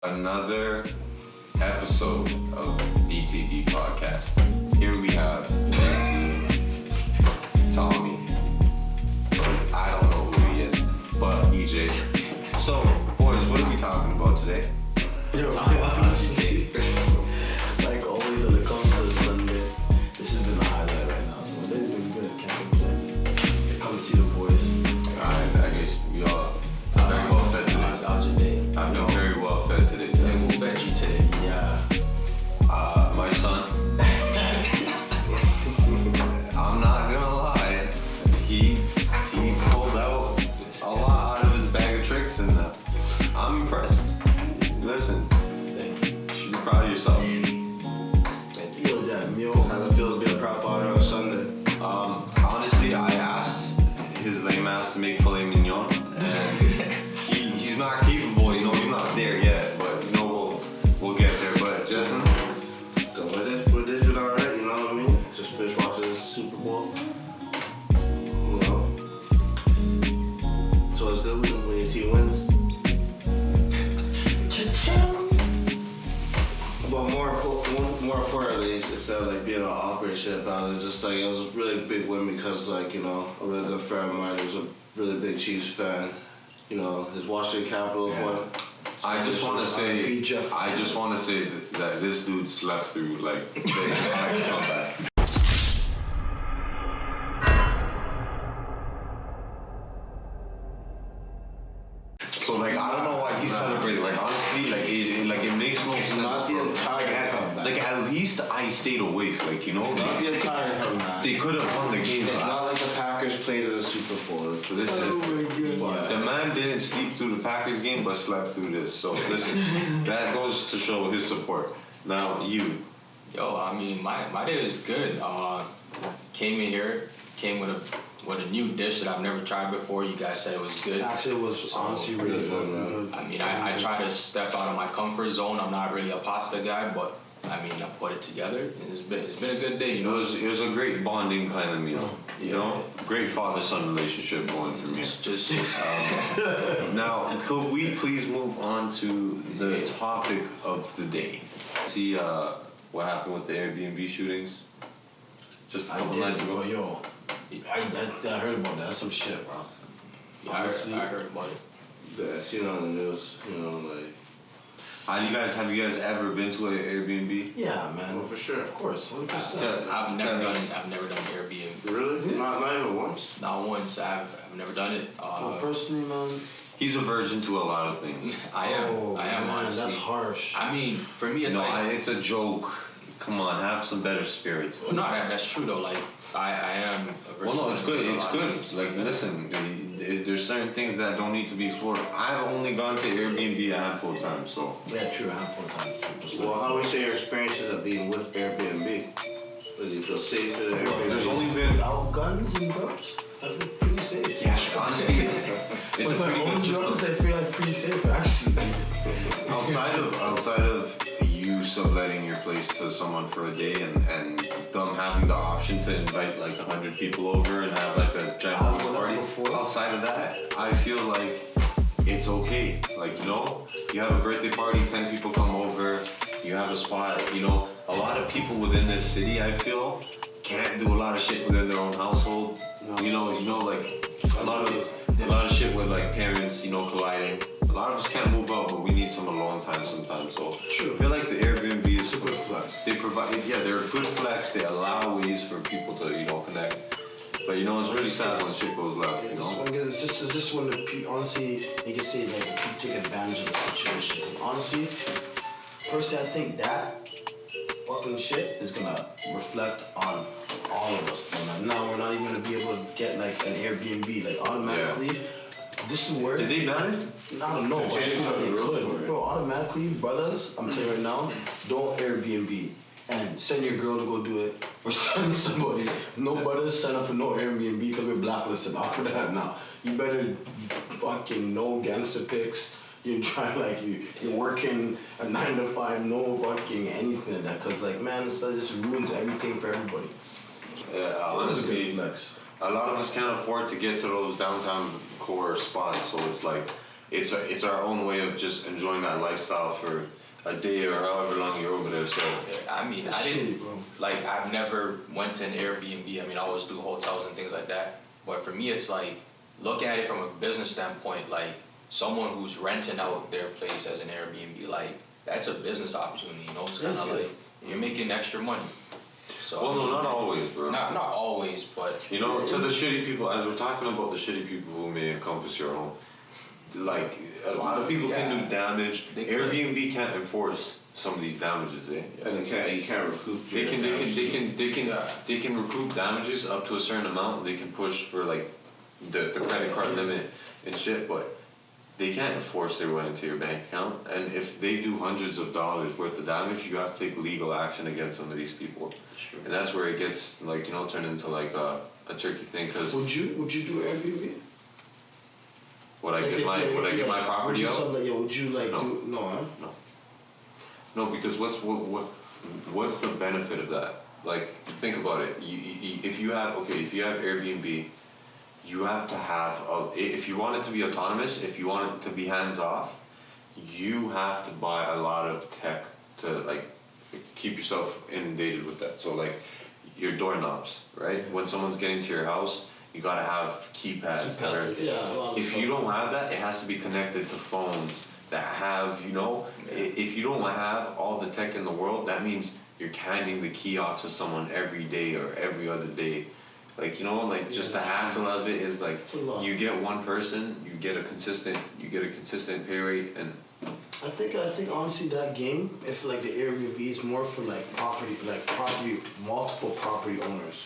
Another episode of BTB Podcast. Here we have JayC, Tommy, I don't know who he is, but EJ. So, boys, what are we talking about today? Yo, honestly, like always when it comes to Sunday, this has been a highlight right now. So today's been good. Can't complain. Come and see the boys. I guess we all very well fed today. How's your day? I've been very well fed today. Who fed you today? Yeah. My son. I'm not gonna lie, he pulled out a lot out of his bag of tricks, and I'm impressed. Listen, you should be proud of yourself. Yo, that meal, how does it feel to be a proud father on Sunday? Honestly, I asked his lame ass to make filet mignon, and he's not capable. He's not there yet. But we'll get there. But Justin, We're doing alright, you know what I mean? Just fish watching the Super Bowl. You know? So it's good when your team wins. But more importantly, instead of like being all awkward shit about it, just like it was a really big win because a really good friend of mine who's a really big Chiefs fan. His Washington Capitals won. I just want to say that this dude slept through like the entire comeback. So I don't know why he celebrated. Honestly, it makes no sense. Not the entire comeback. At least I stayed awake. Not the entire comeback. They could have won the game. It's not like the Packers played in the Super Bowl. Listen, the man didn't sleep through the Packers game, but slept through this. So listen, that goes to show his support. Now you. Yo, I mean, my day was good. Came in here, came with a new dish that I've never tried before. You guys said it was good. Actually, it was honestly really fun. I mean, I try to step out of my comfort zone. I'm not really a pasta guy, but I mean, I put it together, and it's been a good day. It was a great bonding kind of meal. Great father-son relationship going for me. Just Now, could we please move on to the topic of the day? See what happened with the AirBNB shootings just a couple nights ago. I heard about that. That's some shit, bro. Yeah, I heard about it. Yeah, I seen it on the news. Have you guys ever been to an Airbnb? Yeah, man. Well, for sure, of course, 100%. I've never done Airbnb. Really? Not even once. Not once. I've never done it. Personally, man. He's a virgin to a lot of things. I am honestly. That's harsh. I mean, for me, it's it's a joke. Come on, have some better spirits. No, that's true though. I am a virgin. Well, no, it's good. It's good. Things. Listen, there's certain things that don't need to be explored. I've only gone to Airbnb a handful of times, so. Yeah, true. A handful of times. Well, how would you say your experiences of being with Airbnb? Do you feel safe at Airbnb? There's only been without guns and drugs. I've been pretty safe. Yeah, honestly, it's a pretty good system. I feel like pretty safe actually. Outside of you subletting your place to someone for a day and them having the option to invite 100 people over and have a giant party. Outside of that, I feel like it's okay. You have a birthday party, 10 people come over, you have a spot. A lot of people within this city, I feel, can't do a lot of shit within their own household. A lot of shit with parents, colliding. A lot of us can't move out, but we need some alone time sometimes. So True. I feel like the Airbnb is a good flex. They provide, they're a good flex. They allow ways for people to, connect. But it's really sad when shit goes left. It's just when honestly, you can say people take advantage of the situation. Honestly, personally, I think that fucking shit is gonna reflect on all of us. Now we're not even gonna be able to get an Airbnb automatically. Yeah. This is where. Did they ban it? I don't know, but I feel like they could. Bro, automatically, brothers, I'm telling you right now, don't Airbnb and send your girl to go do it, or send somebody. No brothers sign up for no Airbnb because we're blacklisted. After that now, you better fucking no gangster pics. You're trying you're working a 9 to 5, no fucking anything like that. Cause man, it just ruins everything for everybody. Yeah, honestly, a lot of us can't afford to get to those downtown core spots, so it's it's our own way of just enjoying that lifestyle for a day or however long you're over there. So Yeah, I mean, That's I didn't, shitty, bro. like, I've never went to an Airbnb. I mean, I always do hotels and things like that. But for me, it's like, looking at it from a business standpoint, like, someone who's renting out their place as an Airbnb, like, that's a business opportunity, you know? It's kind of That's good. like, you're making extra money. So, well, I no, mean, not always, bro. Not always, but You know, to the shitty people, as we're talking about the shitty people who may encompass your home, like a lot of people can do damage. They could. Airbnb can't enforce some of these damages, eh? And you can't recoup. They can Yeah. they can recoup damages up to a certain amount. They can push for like the credit card limit and shit, but they can't enforce their way into your bank account. And if they do hundreds of dollars worth of damage, you have to take legal action against some of these people. True. And that's where it gets like, you know, turned into like a tricky thing. Because Would you do Airbnb? would I give my property would you out? Yeah, would you like No. do no? Huh? No, because what's the benefit of that? Like, think about it. If you have Airbnb, you have to have if you want it to be autonomous, if you want it to be hands off, you have to buy a lot of tech to like keep yourself inundated with that. So like your doorknobs, right? When someone's getting to your house, you gotta have keypads that are. Yeah, a lot of If stuff. you don't have that, it has to be connected to phones that have, you know, if you don't have all the tech in the world, that means you're handing the key off to someone every day or every other day. Like, you know, like just the hassle of it is like It's a lot. you get one person, you get a consistent pay rate, and I think honestly that game, if like the Airbnb is more for like multiple property owners.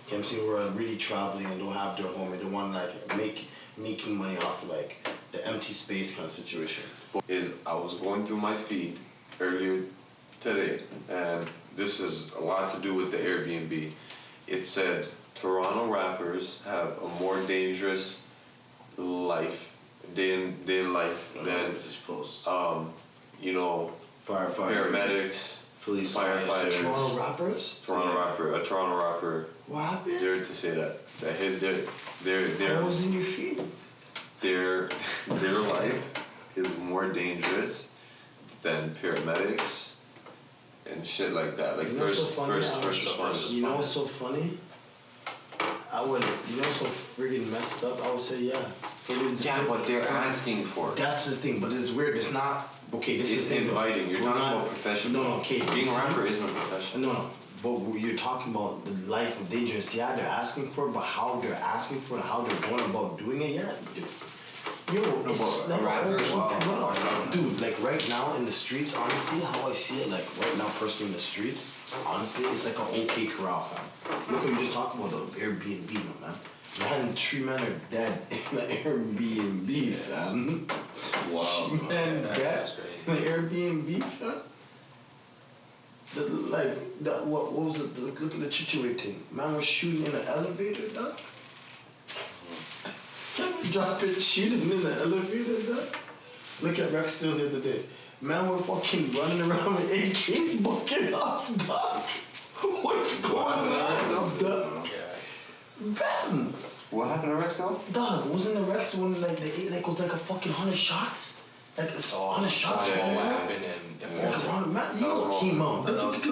You know what I'm saying, who are really traveling and don't have their home and they want to like making money off of like the empty space kind of situation. is I was going through my feed earlier today, and this has a lot to do with the Airbnb. It said Toronto rappers have a more dangerous day in life than just post. you know, Firefighters, paramedics, police, firefighters. Toronto rappers? A Toronto rapper What happened? dared to say that What was in your feed? their life is more dangerous than paramedics and shit like that. Like You know what's so funny? first responders. You know what's so funny? You know what's so friggin' messed up? I would say, yeah. Yeah, but they're asking for it. That's the thing, but it's weird. It's not, okay, this It's is the thing, though. inviting. You're We're talking not- about professional. No, okay. Being a see? rapper isn't a profession. No. But you're talking about the life of dangerous. Yeah, they're asking for it, but how they're asking for it, how they're going about doing it, yeah. Yo, it's but like, rappers, dude, like right now in the streets, honestly, how I see it, like right now personally in the streets, honestly, it's like an OK Corral, fam. Look what you just talked about, the Airbnb, man. Man, 3 men are dead in the Airbnb, fam. Wow. 3 men dead That's in crazy. the Airbnb, fam. What was it? Look at the Chicheway thing. Man was shooting in the elevator, dog. Dropped it, shooting in the elevator, dog. Look at Rex still the other day. Man were fucking running around with AKs bucking off, dog. What's going on, dog? Yeah. Bam! What happened to Rexdale? Dog, wasn't the Rex one like they ate like was like a fucking 100 shots? Like it's 100 shots, That's what man. happened in Like a 100, man, you know what came out. That was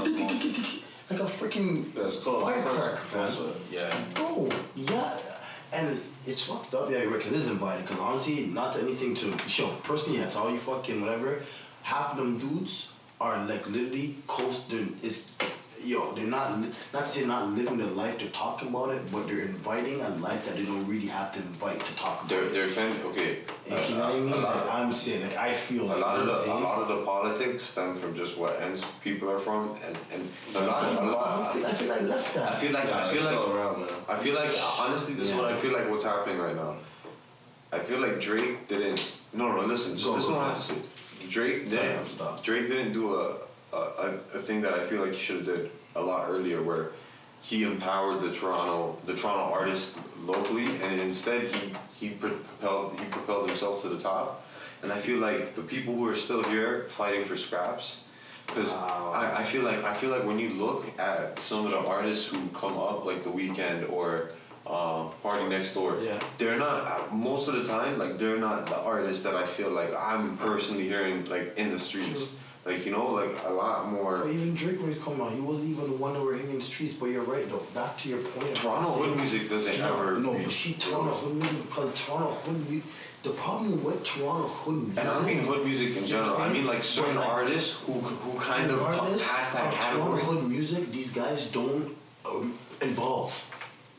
Like a freaking That's close. firecracker, That's fam. what. Yeah. Bro, yeah, and it's fucked up. Yeah, Rick, it is invited. Cause honestly, not anything to show. Personally, that's all you fucking whatever. Half of them dudes are like literally they're not to say not living the life. They're talking about it, but they're inviting a life that they don't really have to invite to talk about. They're okay. You know what I mean? Like, I'm saying, like I feel A like lot I'm of the politics stem from just what ends people are from, and a lot. I feel I left that. I feel like around, man. I feel like honestly, this is what I feel like what's happening right now. I feel like Drake didn't. No, listen. Just this one I have to say. Drake didn't. Stop. Drake didn't do a thing that I feel like he should have did a lot earlier, where he empowered the Toronto artists locally, and instead he propelled himself to the top. And I feel like the people who are still here fighting for scraps. Because I feel like when you look at some of the artists who come up, like The Weeknd or Party Next Door. Yeah. They're not most of the time. Like they're not the artists that I feel like I'm personally hearing like in the streets. True. Like like a lot more. But even Drake when he come out, he wasn't even the one that were hanging in the streets. But you're right though. Back to your point. Toronto hood music doesn't ever. No, but reach see, Toronto those. hood music because Toronto hood music. The problem with Toronto hood music. And I don't mean hood music in general. I mean like certain But, like, artists who kind of regardless pass that of category. Toronto hood music, these guys don't evolve.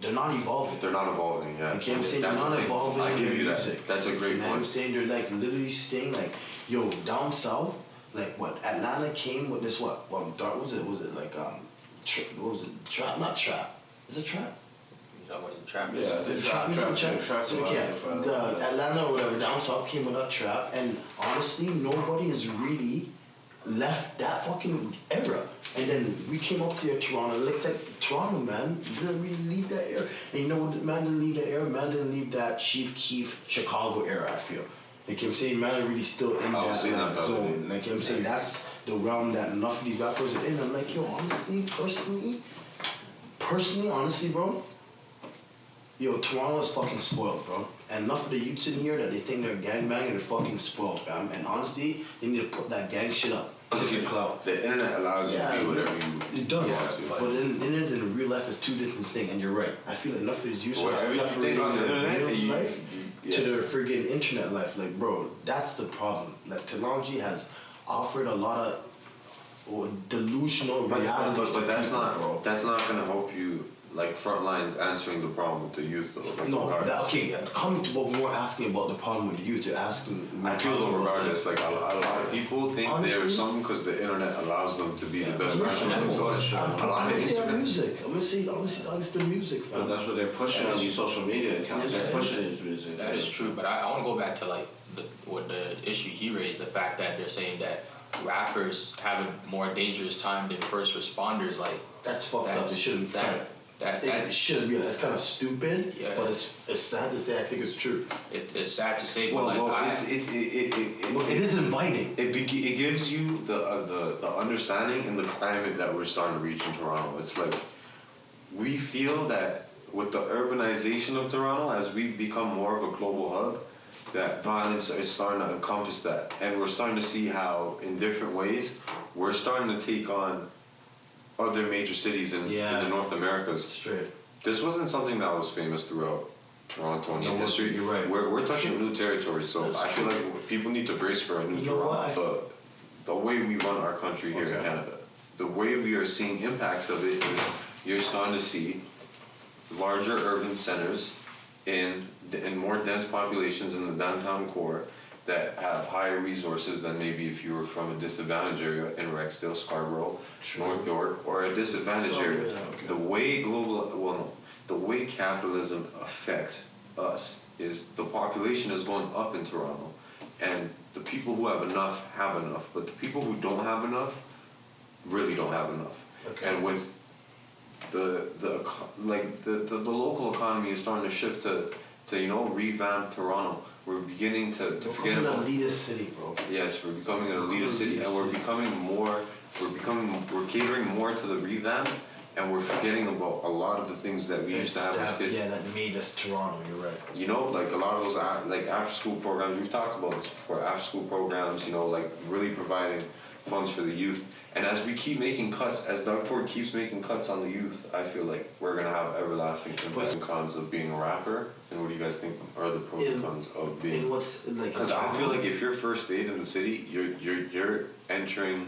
They're not evolving. They're not evolving. Yeah. You can't say they're That's the not thing. evolving I in give their you that. music. That's a great You know what I'm point. saying? They're like literally staying like, yo, down south, like what, Atlanta came with this what dark, was it like, what was it, trap, not trap, is it trap? You know what the trap Yeah, is? the Trap music, trap's So, a lot yeah, different. the Atlanta or whatever, down south came with that trap, and honestly, nobody has really left that fucking era. And then we came up here, Toronto, it looks like Toronto, man, didn't really leave that era. And you know what, man didn't leave that era, man didn't leave that Chief Keef Chicago era, I feel. Like I'm saying, man are really still in I was that saying that the other zone. day. Like I'm saying, that's the realm that enough of these rappers are in. I'm like, yo, honestly, honestly, bro, yo, Toronto is fucking spoiled, bro. And enough of the youths in here that they think they're gangbanging, they're fucking spoiled, fam. And honestly, they need to put that gang shit up. Take the clout. The internet allows you to be whatever you. It does. want to. But in internet and real life is two different things, and you're right. I feel like enough of these youths are Whatever you separating think on the their internet, real you- life yeah. to their friggin' internet life. Like, bro, that's the problem. Like, technology has offered a lot of delusional realities But to that's people, not bro. that's not gonna help you like front lines answering the problem with the youth though. Like, No, regardless. okay, coming to what we're asking about the problem with the youth, you're asking. I feel though regardless, like a lot of people think they're Honestly? something because the internet allows them to be the best Listen, version I'm of themselves. gonna A lot of say our Instagram. music. I'm gonna say it's the music, But fam. that's what they're pushing on these social media accounts. They're pushing these music. That is true, but I want to go back to like what the issue he raised, the fact that they're saying that rappers have a more dangerous time than first responders. Like That's fucked up. It shouldn't. It shouldn't be. That's kind of stupid. Yeah. But it's sad to say. I think it's true. it's sad to say, but Well, like It is inviting. It gives you the understanding and the climate that we're starting to reach in Toronto. It's like we feel that with the urbanization of Toronto, as we become more of a global hub, that violence is starting to encompass that, and we're starting to see how in different ways we're starting to take on other major cities in the North Americas. Straight. This wasn't something that was famous throughout Torontonian No, history. you're right. We're touching new territory, so That's I feel true. like people need to brace for a new You know Toronto. The way we run our country here in Okay. Canada, the way we are seeing impacts of it is you're starting to see larger urban centers in more dense populations in the downtown core that have higher resources than maybe if you were from a disadvantaged area in Rexdale, Scarborough, True. North York, or a disadvantaged So, area. yeah, okay. The way capitalism affects us is the population is going up in Toronto, and the people who have enough, but the people who don't have enough really don't have enough. Okay. And with the local economy is starting to shift to revamp Toronto. We're beginning to We're forget becoming about an elitist city, bro. Yes, we're becoming an elitist city, and we're catering more to the revamp, and we're forgetting about a lot of the things that we used to have as kids. Yeah, that made us Toronto. You're right. You know, like a lot of those after school programs, we've talked about this before, after school programs, like really providing funds for the youth. And as we keep making cuts, as Doug Ford keeps making cuts on the youth, I feel like we're gonna have everlasting pros and cons of being a rapper. And what do you guys think are the pros and cons of being? And what's like? Because I feel like if you're first aid in the city, you're entering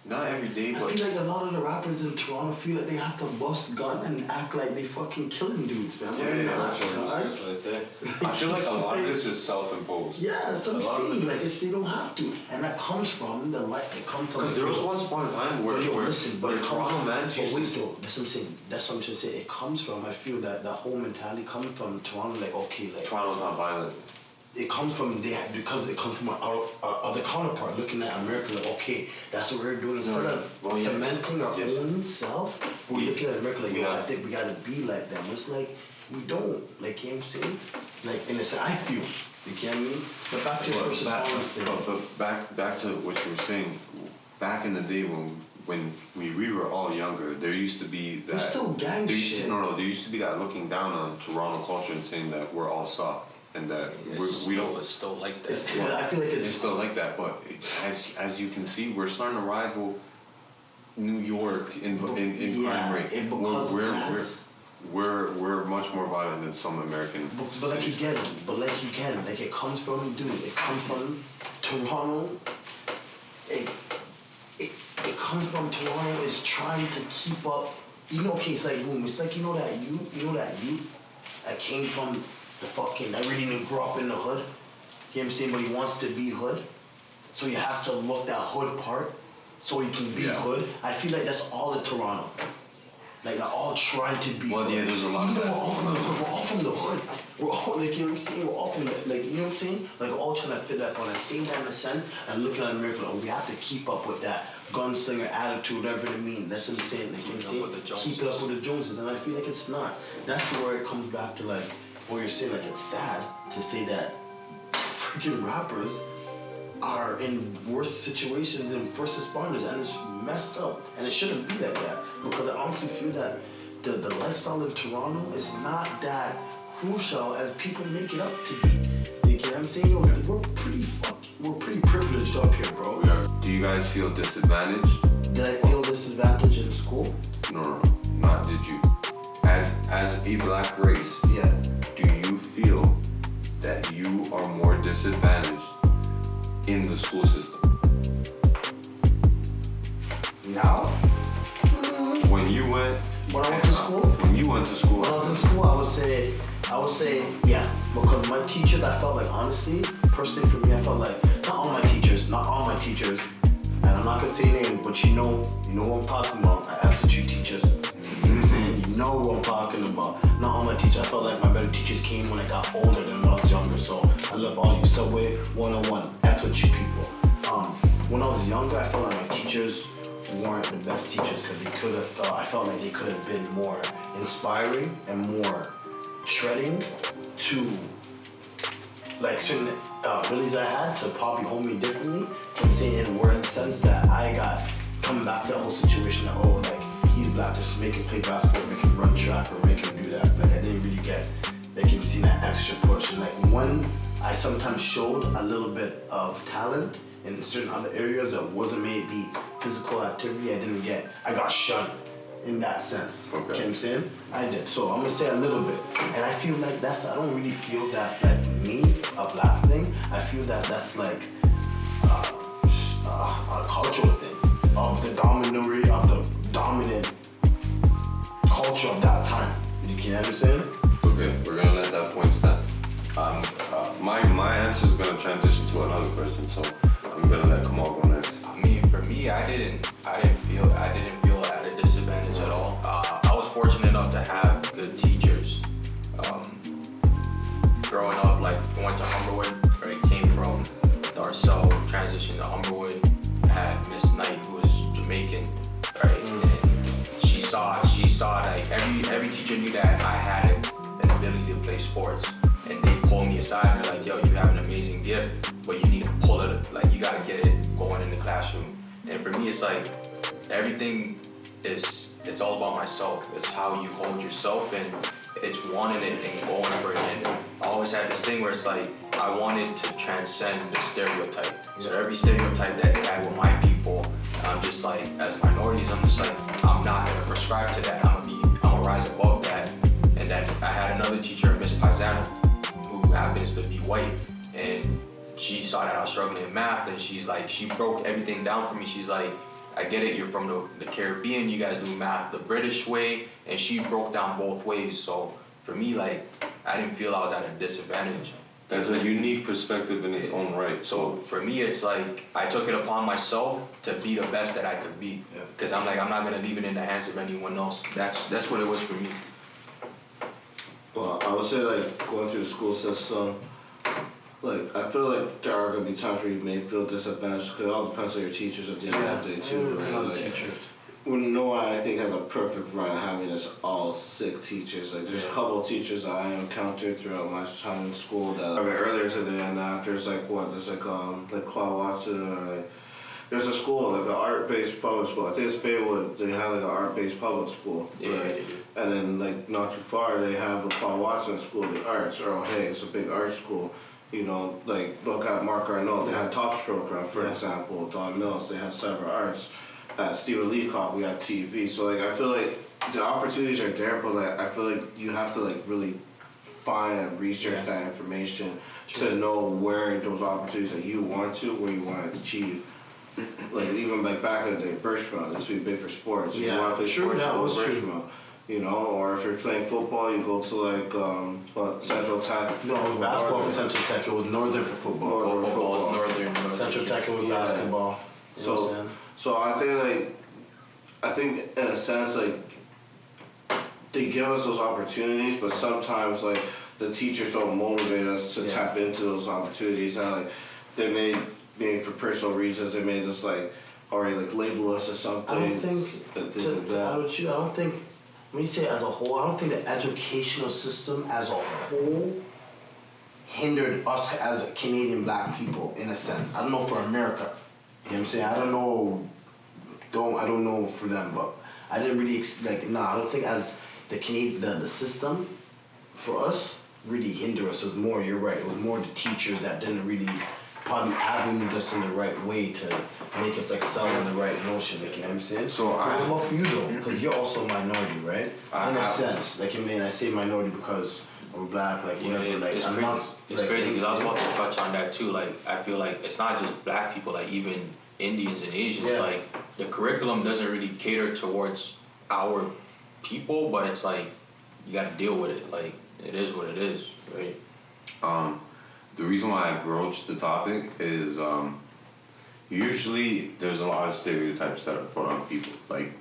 not every day, I but feel like a lot of the rappers in Toronto feel like they have to bust gun and act like they fucking killing dudes, man. Yeah, That's what I think. I feel like a lot of this is self-imposed. Yeah, that's what A lot I'm of saying. it Like they don't have to, and that comes from the light. It comes from. Because there was once upon a time where Toronto mans but used wait to. though, that's what I'm saying. That's what I'm trying to say. It comes from. I feel that the whole mentality comes from Toronto. Like okay, like Toronto's not violent. it comes from because it comes from our other counterpart looking at America like okay, that's what we're doing. Instead of well, yes. cementing our Yes. own self, we're looking at America like yo, Yeah. I think we gotta be like them. It's like we don't. Like you know what I'm saying? Like in a sense, I feel. You get me? But back to your first responder thing. But back to what you were saying. Back in the day when when we were all younger, there used to be that. There's still gang shit. There used to be that looking down on Toronto culture and saying that we're all soft and that we don't. It's still like that. I feel like It's still like that, but as you can see, we're starting to rival New York in crime rate. And because We're much more violent than some American. But like it comes from, dude. It comes from Toronto. It comes from Toronto. Is trying to keep up. Okay, it's like boom. It's like that you that came from the fucking. That really didn't grow up in the hood. You know what I'm saying? But he wants to be hood, so you have to look that hood part, so he can be hood. I feel like that's all of Toronto. Like, they're all trying to be. Well, yeah, there's a lot of that. We're all from the hood. We're all, like, you know what I'm saying? We're all from the, like, you know what I'm saying? Like, we're all trying to fit that on that same kind of sense and looking at America, like, we have to keep up with that gunslinger attitude, whatever it means. That's what I'm saying. Like, you know what I'm saying? Keep it up with the Joneses. And I feel like it's not. That's where it comes back to, like, what you're saying. Like, it's sad to say that freaking rappers are in worse situations than first responders, and it's messed up, and it shouldn't be like that, because I honestly feel that the lifestyle in Toronto is not that crucial as people make it up to be. You know what I'm saying? We're pretty privileged up here, bro. We are. Do you guys feel disadvantaged? Did I feel disadvantaged in school? No, not did you. As a black race, Yeah. do you feel that you are more disadvantaged in the school system? Now? When you went When I went to school? When you went to school. When I was in school, I would say, yeah, because my teachers, I felt like, honestly, personally for me, I felt like, not all my teachers, and I'm not gonna say names, but you know what I'm talking about. I asked you teachers. You know what I'm saying? You know what I'm talking about. Not all my teachers. I felt like my better teachers came when I got older than when I was younger. So I love all you Subway 101. That's what you people. When I was younger, I felt like my teachers weren't the best teachers because I felt like they could have been more inspiring and more treading to like certain abilities I had to probably hold me differently. You know what I'm saying? In the sense that I got coming back to that whole situation that, oh, like, he's black, just make him play basketball, make him run track, or make him do that. Like, I didn't really get, like, you've seen that extra push. And like, when I sometimes showed a little bit of talent in certain other areas that wasn't maybe physical activity, I got shunned in that sense. Okay. You know what I'm saying? I did. So I'm gonna say a little bit. And I feel like I don't really feel that, like, me, a black thing. I feel that that's like a cultural thing of the dominant culture of that time. You can understand? Okay, we're gonna let that point stand. My answer is gonna transition to another question, so I'm gonna let Kamal go next. I mean, for me, I didn't feel at a disadvantage at all. I was fortunate enough to have good teachers. Growing up, like, I went to Humberwood, right? Came from Darcel, transitioned to Humberwood. Had Miss Knight, who was Jamaican, right? And she saw like every teacher knew that I had an ability to play sports, and they pulled me aside and they're like, yo, you have an amazing gift, but you need to pull it, like, you gotta get it going in the classroom. And for me, it's like everything it's all about myself. It's how you hold yourself, and it's wanting it and going for it. And I always had this thing where it's like I wanted to transcend the stereotype. So every stereotype that they had with my people, I'm just like, as minorities, I'm just like, I'm not gonna prescribe to that. I'm gonna rise above that. And then I had another teacher, Miss Paisano, who happens to be white, and she saw that I was struggling in math, and she's like, she broke everything down for me. She's like, I get it, you're from the Caribbean, you guys do math the British way, and she broke down both ways. So for me, like, I didn't feel I was at a disadvantage. That's a unique perspective in its own right. So for me, it's like, I took it upon myself to be the best that I could be. Because I'm like, I'm not gonna leave it in the hands of anyone else. That's what it was for me. Well, I would say, like, going through the school system, like, I feel like there are going to be times where you may feel disadvantaged, because it all depends on your teachers at the end of the day, too. Right? Like, when no one, I think, has a perfect run of having us all sick teachers. Like, there's a couple of teachers that I encountered throughout my time in school that, I mean, earlier today and after, it's like, what, there's like Claude Watson, or like there's a school, like an art-based public school. I think it's Faywood. They have like an art-based public school, Yeah, right? they do. And then like not too far, they have the Paul Watson School of the Arts. Earl Hay, it's a big art school. You know, like look at Mark Arnault. They had TOPS program, for example. Don Mills, they had several arts. At Stephen Leacock, we had TV. So like I feel like the opportunities are there, but like I feel like you have to like really find and research that information to know where those opportunities that you want to, where you want to achieve. Like even like back in the day, Birchmount, this would be big for sports. If you want to play sports, you go to Birchmount. You know, or if you're playing football, you go to like Central Tech. No, it was basketball for Central Tech. It was Northern for football. Football is Northern. Central Tech it was basketball. You know what I'm saying? So I think in a sense like they give us those opportunities, but sometimes like the teachers don't motivate us to tap into those opportunities. And like they may, maybe for personal reasons, they may just like already like label us as something. I don't think, I don't think, when you say as a whole, I don't think the educational system as a whole hindered us as Canadian black people in a sense. I don't know for America. You know what I'm saying? I don't know for them, but I didn't really, I don't think as the Canadian, the system for us really hindered us. It was more, you're right, it was more the teachers that didn't really probably avenue us in the right way to make us excel in the right notion, like, you know what I'm saying? So what about for you though? Because you're also a minority, right? In a sense, like, I mean, I say minority because I'm black, like, whatever, like, I'm not... It's crazy because I was about to touch on that too, like, I feel like it's not just black people, like, even Indians and Asians, like, the curriculum doesn't really cater towards our people, but it's like, you gotta deal with it, like, it is what it is, right? The reason why I broached the topic is usually there's a lot of stereotypes that are put on people, like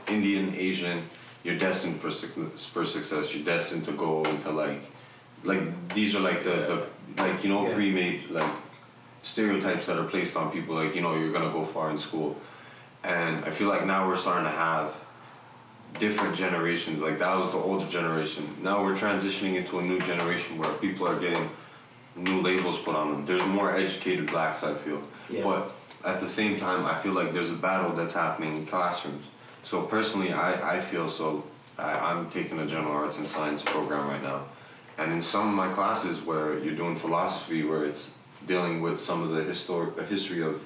Indian, Asian, you're destined for success, you're destined to go into like these are like the like, you know, pre-made like stereotypes that are placed on people, like, you know, you're gonna go far in school. And I feel like now we're starting to have different generations, like that was the older generation. Now we're transitioning into a new generation where people are getting new labels put on them. There's more educated blacks, I feel. But at the same time, I feel like there's a battle that's happening in classrooms. So personally, I feel so, I'm taking a general arts and science program right now. And in some of my classes where you're doing philosophy, where it's dealing with some of the history of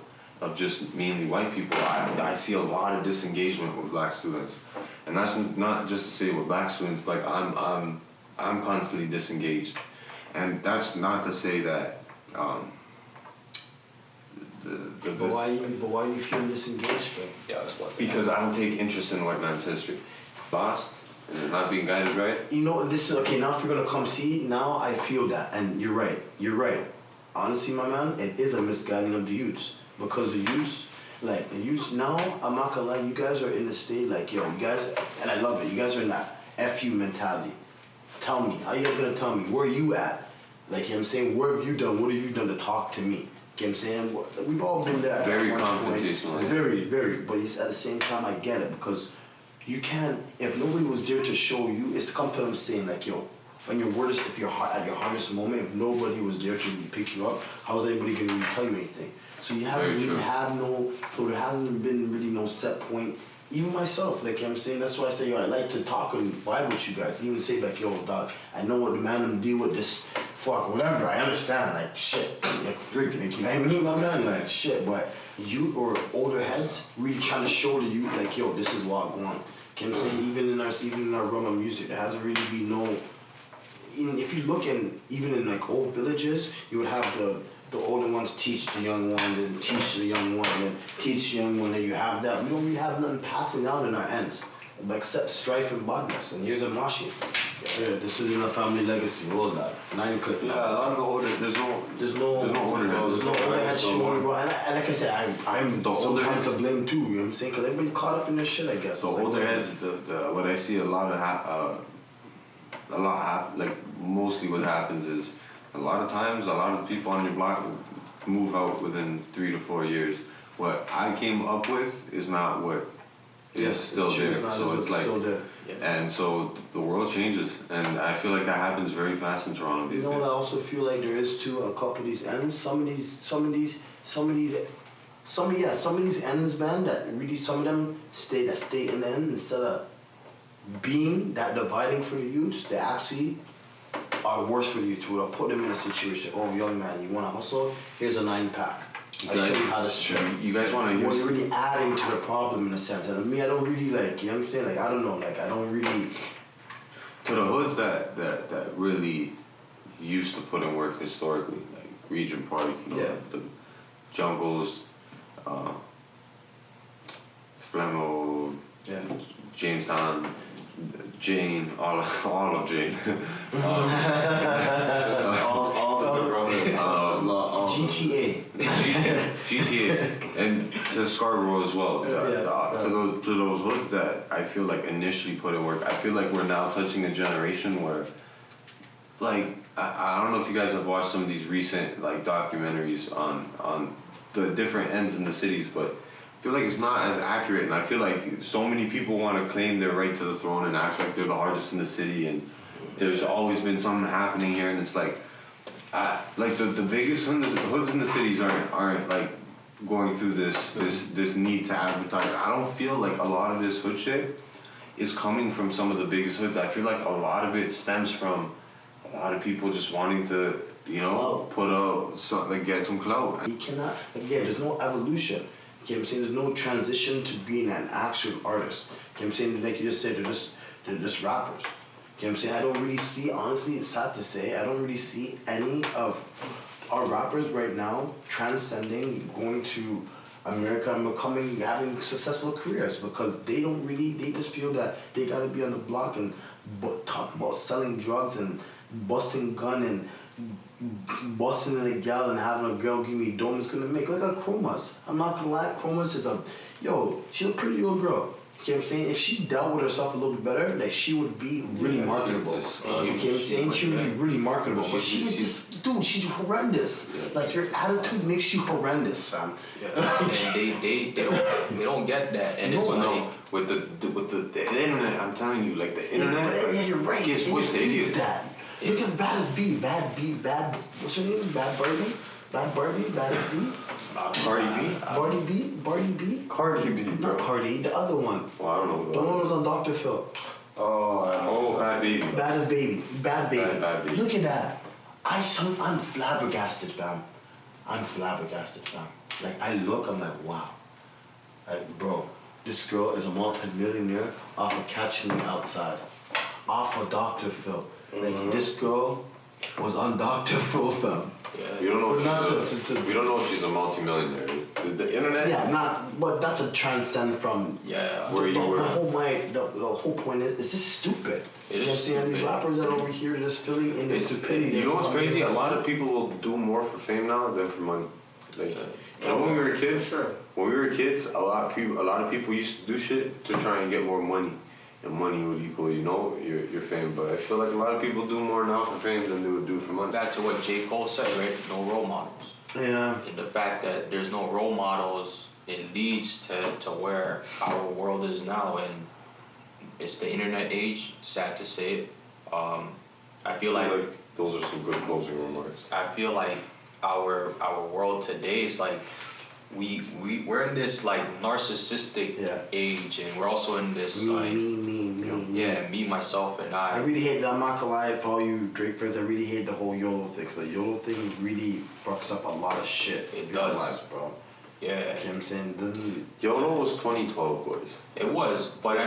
just mainly white people, I see a lot of disengagement with black students. And that's not just to say with black students, like I'm constantly disengaged. And that's not to say that But why are you feeling disengaged though? Yeah, that's what. Because I don't take interest in white man's history. Lost? Is it not being guided right? You know, this is, okay, now if you're gonna come see, now I feel that, and you're right. Honestly, my man, it is a misguiding of the youths. Because the youths, now, I'm not gonna lie, you guys are in the state, like, yo, you guys, and I love it, you guys are in that FU mentality. Tell me, how you guys gonna tell me, where you at? Like, you know what I'm saying, what have you done to talk to me? You know what I'm saying? We've all been there. Very confrontational. It's very, but it's at the same time, I get it, because you can't, if nobody was there to show you, it's come to them saying, like, yo, when your word is, if you're at your hardest moment, if nobody was there to really pick you up, how's anybody gonna really tell you anything? So you haven't really so there hasn't been really no set point. Even myself, like, you know what I'm saying, that's why I say, yo, I like to talk and vibe with you guys. Even say, like, yo, dog, I know what the man and deal with this, fuck, whatever, I understand, like, shit, like, freaking, like, you know what I mean, my man, like, shit, but you or older heads really trying to show to you, like, yo, this is what going on. You know what I'm saying, even in our realm of music, there hasn't really been no, if you look even in, like, old villages, you would have the older ones teach the young one, then teach the young one, then teach the young one, and you have that. We don't really have nothing passing out in our ends, except strife and badness. And here's a mashi. Yeah, this is in our family legacy, all that. Nine clip. Yeah, a lot of the older, there's no older heads. There's no older heads showing, bro. And like I said, I'm sometimes to blame too, you know what I'm saying? Because everybody's caught up in their shit, I guess. So older heads, what I see a lot like mostly what happens is, a lot of times, a lot of the people on your block move out within 3 to 4 years. What I came up with is not what is still there. So it's like, and so the world changes, and I feel like that happens very fast in Toronto these days. You know what I also feel like there is too, a couple of these ends, some of these some of these ends, man, that really some of them stay in the end instead of being that dividing for the youths, they actually are worse for the youth. I'll put them in a situation. Oh, young man, you want to hustle? Here's a 9-pack. I'll show you how to strip. You guys want to Well, use... you're really adding to the problem in a sense. And me, I don't really like, you know what I'm saying? Like, I don't know, like, I don't really... To the hoods that really used to put in work historically, like Region Park, you know, the jungles, Flemo, Jamestown, Jane, all of Jane. all the good brothers. GTA, and to Scarborough as well. To those hoods that I feel like initially put in work, I feel like we're now touching a generation where, like, I don't know if you guys have watched some of these recent like documentaries on the different ends in the cities, but I feel like it's not as accurate, and I feel like so many people want to claim their right to the throne and act like they're the hardest in the city, and there's always been something happening here, and it's like, the biggest hoods in the cities aren't like going through this need to advertise. I don't feel like a lot of this hood shit is coming from some of the biggest hoods. I feel like a lot of it stems from a lot of people just wanting to, you know, put up something, get some clout. You cannot, again, there's no evolution. You know what I'm saying? There's no transition to being an actual artist. You know what I'm saying? Like you just said, they're just rappers. You know what I'm saying? I don't really see, honestly, it's sad to say, I don't really see any of our rappers right now transcending, going to America and having successful careers, because they just feel that they gotta be on the block and talk about selling drugs and busting gun and busting in a gal and having a girl give me dome is gonna make. Look at Chromas. I'm not gonna lie, Chromas is she's a pretty little girl. You know what I'm saying? If she dealt with herself a little bit better, like, she would be really marketable. You know what I'm saying? She would be really marketable. But she's horrendous. Like, your attitude makes you horrendous, fam. And they don't get that. And it's like, with the internet, I'm telling you, like, the internet, yeah, you're right. gives voice to idiots. Look at Bad as B. What's her name? Bad Barbie? Bad as B? Cardi B? Cardi B, bro. Not Cardi, the other one. Well, I don't know. The one was on Dr. Phil. Bad Baby. Bad as Baby. Bad Baby. Bad Baby. Look at that. I'm flabbergasted, fam. Like, I'm like, wow. Like, bro, this girl is a multi-millionaire off of Catching Me Outside. Off of Dr. Phil. Like, this girl was on Dr. Phil, fam. Yeah. We don't know if she's a multi-millionaire. The internet. Yeah, but that's a transcend from. Yeah. Where you were. The whole point is, it's just stupid. It is. You know what I'm saying? These rappers that are over here just filling in the stupidity. You know what's crazy? A lot of people will do more for fame now than for money. Like, when we were kids, a lot of people used to do shit to try and get more money. And money would equal, you know, your fame. But I feel like a lot of people do more now for fame than they would do for money. Back to what J. Cole said, right? No role models. Yeah. And the fact that there's no role models, it leads to where our world is now, and it's the internet age. Sad to say it. I feel like those are some good closing remarks. I feel like our world today is like we're in this like narcissistic age, and we're also in this me, myself, and I. I really hate that. I'm not gonna lie, for all you Drake fans, I really hate the whole YOLO thing. The YOLO thing really fucks up a lot of shit. It does, lives, bro. Yeah. You know what I'm saying? YOLO was 2012, boys. It was, but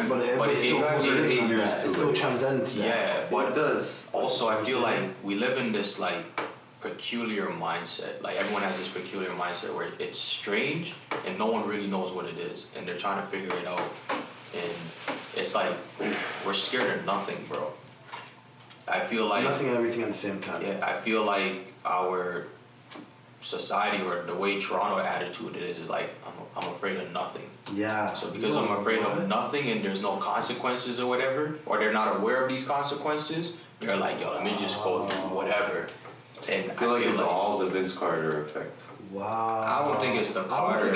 you guys are 8 years too. It's still transcendent to that. Yeah, but it does. Also, I feel like we live in this like peculiar mindset. Like, everyone has this peculiar mindset where it's strange and no one really knows what it is, and they're trying to figure it out. And it's like we're scared of nothing, bro. I feel like nothing and everything at the same time. Yeah, I feel like our society, or the way Toronto attitude is like I'm afraid of nothing. Yeah. So because I'm afraid of nothing and there's no consequences or whatever, or they're not aware of these consequences, they're like, yo, let me just go do whatever. And I feel like it's all the Vince Carter effect. Wow. I don't think it's the Carter. I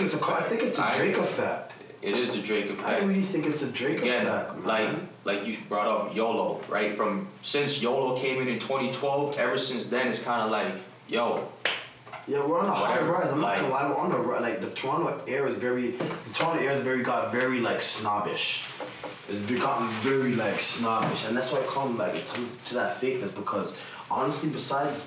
think it's a Drake effect. It is the Drake effect. I really think it's a Drake effect. Like you brought up YOLO, right? Since YOLO came in 2012, ever since then it's kind of like, yo, Yeah, we're on a high whatever, rise. I'm not like- gonna lie, we're on the like the Toronto air is very got very like snobbish. It's become very like snobbish, and that's why I come like to that fakeness because honestly, besides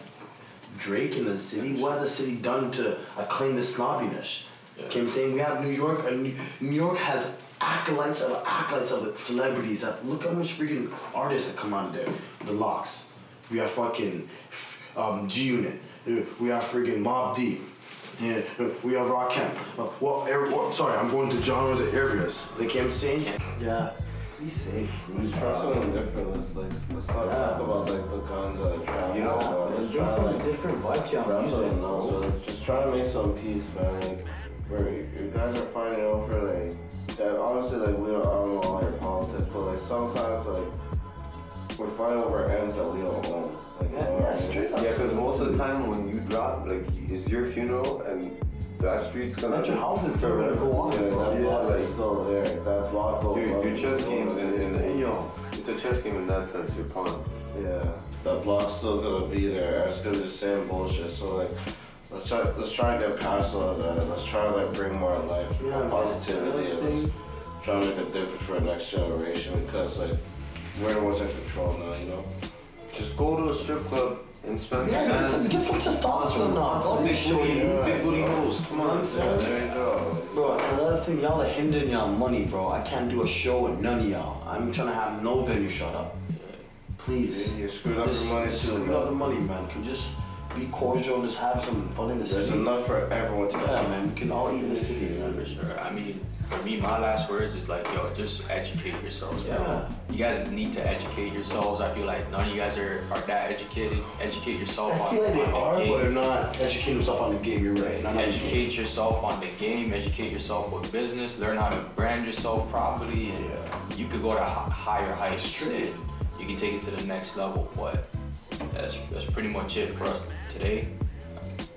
Drake in the city, what has the city done to acclaim the snobbiness? Yeah. You know what I'm saying? We have New York, and New York has acolytes of it, celebrities. Look how much freaking artists that come out of there. The Locks. We have fucking G Unit. We have freaking Mobb Deep. Yeah, we have Rakim. Sorry, I'm going to genres and areas. Like I'm saying? Yeah. Be safe. Let's try something different. Let's not talk about like the guns and the trap. You know, let's do some different vibes here on music. So like, just try to make some peace, man. Like, where you guys are fighting over like that. Honestly, like I don't know all your politics, but like sometimes like we're fighting over ends that we don't own. Like, you know what I mean? straight up. Yeah, because most of the time when you drop, like, it's your funeral and that street's gonna. Your house is still gonna go on. Yeah, that block like- is still there. That block goes Dude, on. your chess game's in the. Yo. It's a chess game in that sense, your pawn. Yeah, that block's still gonna be there. It's gonna be the same bullshit. So like, let's try and get past all of that. Let's try to like bring more life, Yeah, more positivity, and man. let's try to make a difference for the next generation because like we're the ones in control now, you know. Just go to a strip club and spend Yeah, some get some testosterone now. Don't be big booty hoes. Come on. Yeah, there you go. Bro, another thing, y'all are hindering y'all money, bro. I can't do a show with none of y'all. I'm trying to have no venue shut up. Please. You screwed up your money too, Screwed up the man. money, man. Can you just be cordial and just have some fun in the There's city? enough for everyone to Yeah, man. We can all eat in the city, For man. sure. I mean, for me, my last words is like, yo, just educate yourselves, bro. Yeah. You guys need to educate yourselves. I feel like none of you guys are that educated. Educate yourself I on, feel like they on are, the but game. they're not educating themselves on the game. You're right. Not on the game. Educate yourself on the game. Educate yourself with business. Learn how to brand yourself properly, and you could go to higher heights. True. And you can take it to the next level. But that's pretty much it for us today.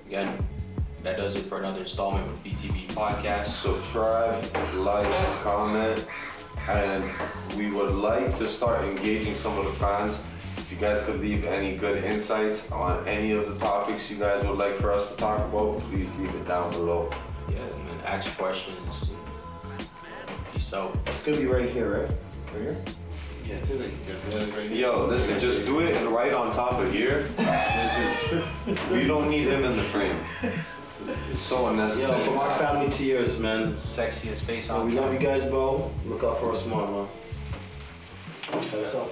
Again, that does it for another installment with BTB Podcast. Subscribe, like, comment, and we would like to start engaging some of the fans. If you guys could leave any good insights on any of the topics you guys would like for us to talk about, please leave it down below. Yeah, man, ask questions. Peace out. It's gonna be right here, right? Right here? Yeah, I think they can Yo, listen, just do it and right on top of here. We don't need him in the frame. It's so Yo, unnecessary. from our family to yours, man. Sexiest face So on we love you camera. guys, bro. Look out for us tomorrow, man. Check us out.